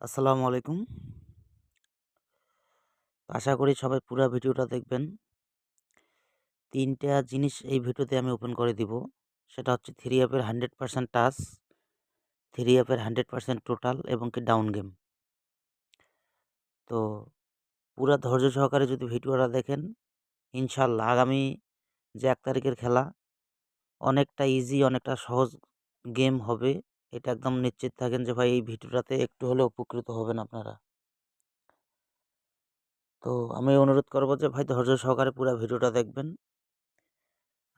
আসসালামু আলাইকুম। আশা করি সবাই পুরা ভিডিওটা দেখবেন। ৩ টা জিনিস এই ভিডিওতে আমি ওপেন করে দিব। সেটা হচ্ছে 3 অ্যাপের 100% টাচ, 3 অ্যাপের 100% টোটাল এবং কি ডাউন গেম। তো পুরা ধৈর্য সহকারে যদি ভিডিওটা দেখেন, ইনশাআল্লাহ আগামী যে ১ তারিখের খেলা অনেকটা ইজি, অনেকটা সহজ গেম হবে। এটা একদম নিশ্চিত থাকেন যে ভাই এই ভিডিওটাতে একটু হলেও উপকৃত হবেন আপনারা। তো আমি অনুরোধ করব যে ভাই ধৈর্য সহকারে পুরা ভিডিওটা দেখবেন।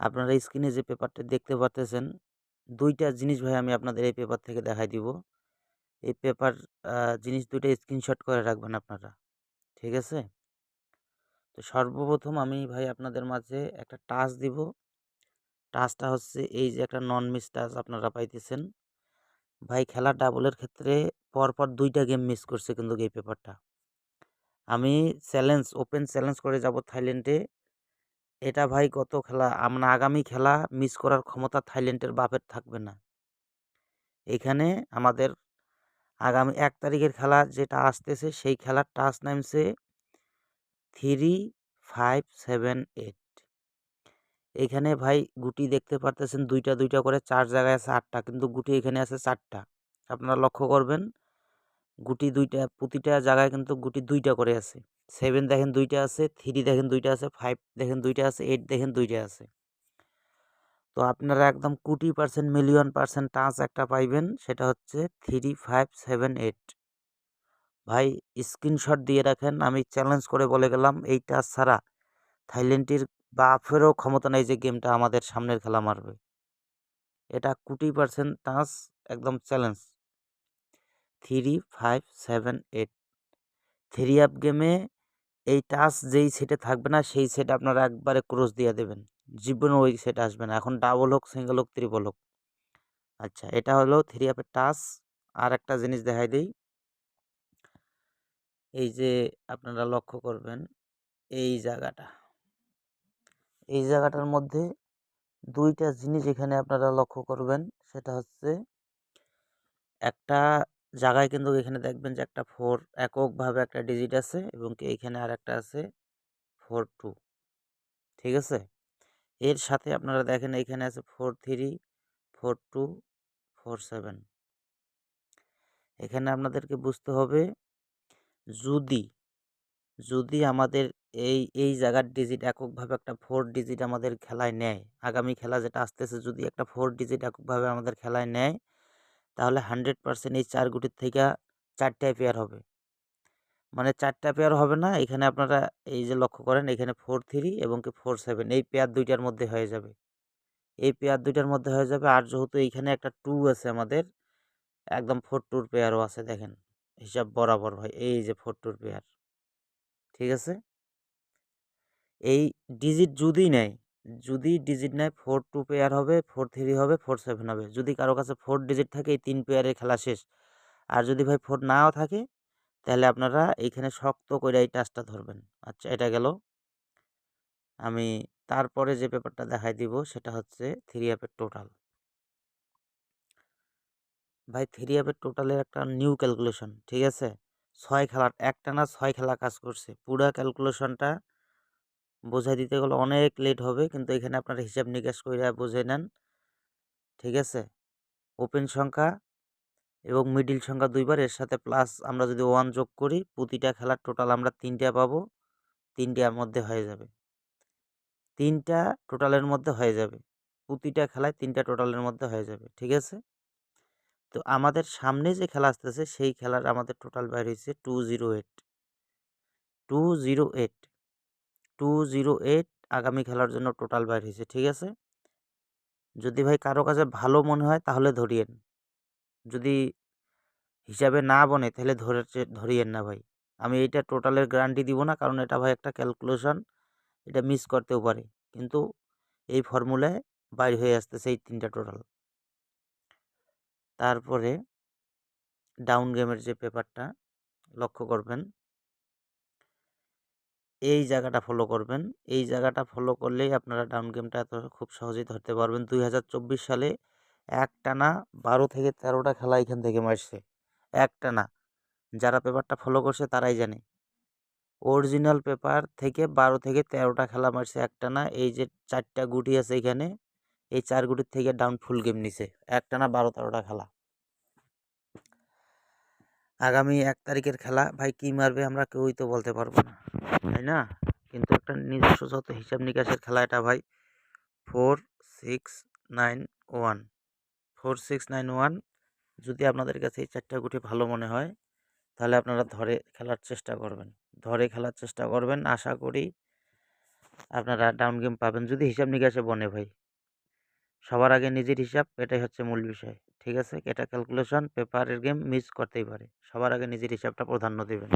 আপনারা স্ক্রিনে যে পেপারটা দেখতে পারতেছেন, ২ টা জিনিস ভাই আমি আপনাদের এই পেপার থেকে দেখাই দিব। এই পেপার জিনিস ২ টা স্ক্রিনশট করে রাখবেন আপনারা। ঠিক আছে? তো সর্বপ্রথম আমি ভাই আপনাদের মাঝে একটা টাস্ক দিব। টাস্কটা হচ্ছে এই যে একটা নন মিস টাস্ক আপনারা পাইতেছেন। ভাই খেলা ডাবলের ক্ষেত্রে পরপর ২ টা গেম মিস করছে কিন্তু এই পেপারটা। আমি ওপেন চ্যালেঞ্জ করে যাব থাইল্যান্ডে। এটা ভাই গত খেলা আগামী খেলা মিস করার ক্ষমতা থাইল্যান্ডের বাপের থাকবে না। এখানে আমাদের আগামী ১ তারিখের খেলা যেটা আসতেছে সেই খেলার টাস্ক নামছে 3, 5, 7, 8। এখানে ভাই গুটি দেখতে পারতেছেন ২টা ২টা করে ৪ জায়গায় আছে ৮টা, কিন্তু গুটি এখানে আছে ৪টা। আপনারা লক্ষ্য করবেন গুটি ২টা প্রতিটা জায়গায় কিন্তু গুটি ২টা করে আছে। 7 দেখেন ২টা আছে, 3 দেখেন ২টা আছে, 5 দেখেন ২টা আছে, 8 দেখেন ২টা আছে। তো আপনারা একদম কোটি পার্সেন্ট মিলিয়ন পার্সেন্ট টাচ একটা পাইবেন, সেটা হচ্ছে 3, 5, 7, 8। ভাই স্ক্রিনশট দিয়ে রাখেন। আমি চ্যালেঞ্জ করে বলে গেলাম এই টাচ ছাড়া থাইল্যান্ডের বাপেরও ক্ষমতা নাই যে গেমটা আমাদের সামনের খেলা মারবে। এটা কোটি পার্সেন্ট টাচ, একদম চ্যালেঞ্জ। 3, 5, 7, 8 3 অ্যাপ গেমে এই টাচ যেই সেটে থাকবে না সেই সেট আপনারা একবারে ক্রস দিয়ে দেবেন। জীবনে ওই সেট আসবে না। এখন ডাবল হোক, সিঙ্গেল হোক, ত্রিপল হোক। আচ্ছা, এটা হলো 3 অ্যাপের টাচ। আর একটা জিনিস দেখাই দেই। এই যে আপনারা লক্ষ্য করবেন এই জায়গাটা। এই জায়গাটার মধ্যে ২ টা জিনিস এখানে আপনারা লক্ষ্য করবেন। সেটা হচ্ছে একটা জায়গায় কিন্তু এখানে দেখবেন যে একটা 4 এককভাবে একটা ডিজিট আছে এবং কি এখানে আরেকটা আছে 4, 2। ঠিক আছে? এর সাথে আপনারা দেখেন এখানে আছে 4, 3, 4, 2, 4, 7। এখানে আপনাদেরকে বুঝতে হবে যদি যদি আমাদের এই জায়গার ডিজিট এককভাবে একটা 4 ডিজিট আমাদের খেলায় নেয়, আগামী খেলা যেটা আসতেছে যদি একটা 4 ডিজিট এককভাবে আমাদের খেলায় নেয়, তাহলে 100% এই ৪ গুটির থেইকা ৪ টায় পেয়ার হবে। মানে ৪ টা পেয়ার হবে না, এখানে আপনারা এই যে লক্ষ্য করেন এখানে 4, 3 এবং কি 4, 7 এই পেয়ার ২ টার মধ্যে হয়ে যাবে। এই পেয়ার ২ টার মধ্যে হয়ে যাবে। আর যেহেতু এইখানে একটা 2 আছে আমাদের, একদম 4, 2 র পেয়ারও আছে দেখেন। হিসাব বরাবর ভাই। এই যে 4, 2 র পেয়ার। ঠিক আছে? এই ডিজিট যদি নেয়, যদি ডিজিট নেয় 4, 2 পেয়ার হবে, 4, 3 হবে, 4, 7 হবে। যদি কারো কাছে 4 ডিজিট থাকে এই ৩ পেয়ারের খেলা শেষ। আর যদি ভাই 4 নাও থাকে তাহলে আপনারা এইখানে শক্ত কইরা এই টাচটা ধরবেন। আচ্ছা, এটা গেল। আমি তারপরে যে পেপারটা দেখাই দিব সেটা হচ্ছে 3 অ্যাপের টোটাল। ভাই 3 অ্যাপের টোটালের একটা নিউ ক্যালকুলেশন, ঠিক আছে? ৬ খেলার একটানা ৬ খেলা কাজ করছে। পুরা ক্যালকুলেশনটা বোঝাই দিতে গেলে অনেক লেট হবে, কিন্তু এখানে আপনারা হিসাব নিকাশ কইরা বুঝে নেন। ঠিক আছে? ওপেন সংখ্যা এবং মিডল সংখ্যা ২ বার, এর সাথে প্লাস আমরা যদি 1 যোগ করি প্রতিটা খেলার টোটাল আমরা ৩ টা পাবো। ৩ টার মধ্যে হয়ে যাবে। ৩ টা টোটালের মধ্যে হয়ে যাবে। প্রতিটা খেলায় ৩ টা টোটালের মধ্যে হয়ে যাবে। ঠিক আছে? তো আমাদের সামনে যে খেলা আসতেছে সেই খেলার আমাদের টোটাল বাইর হইছে 208। 208, 208 আগামী খেলার জন্য টোটাল বাইর হইছে। ঠিক আছে? যদি ভাই কারো কাছে ভালো মনে হয় তাহলে ধরিয়েন। যদি হিসাবে না বনে তাহলে ধরিয়েন না ভাই। আমি এইটা টোটালের গ্যারান্টি দিব না, কারণ এটা ভাই একটা ক্যালকুলেশন। এটা মিস করতেও পারে। কিন্তু এই ফর্মুলায় বাইর হয়ে আসতেছে এই ৩ টা টোটাল। তারপরে ডাউন গেমের যে পেপারটা লক্ষ্য করবেন, এই জায়গাটা ফলো করবেন। এই জায়গাটা ফলো করলেই আপনারা ডাউন গেমটা খুব সহজেই ধরতে পারবেন। ২০২৪ সালে একটানা ১২ থেকে ১৩টা খেলা এখান থেকে মারছে। একটানা। যারা পেপারটা ফলো করছে তারাই জানে। অরিজিনাল পেপার থেকে 12 থেকে 13টা খেলা মারছে একটানা। এই যে 4টা গুটি আছে এখানে, এই 4 গুটির থেকে ডাউন ফুল গেম নিছে একটানা 12-13টা খেলা। আগামী 1 তারিখের খেলা ভাই কি মারবে আমরা কেউই তো বলতে পারবো না, তাই না? কিন্তু একটা নিজস্ব যত হিসাব নিকাশের খেলা এটা ভাই। 4, 6, 9, 1 4, 6, 9, 1 যদি আপনাদের কাছে এই 4টা গুটি ভালো মনে হয় তাহলে আপনারা ধরে খেলার চেষ্টা করবেন। ধরে খেলার চেষ্টা করবেন, আশা করি আপনারা ডাউন গেম পাবেন যদি হিসাব নিকাশে বনে ভাই। সবার আগে নিজের হিসাব, এটাই হচ্ছে মূল বিষয়। ঠিক আছে? এটা ক্যালকুলেশন, পেপারের গেম মিস করতেই পারে। সবার আগে নিজের হিসাবটা প্রাধান্য দিবেন।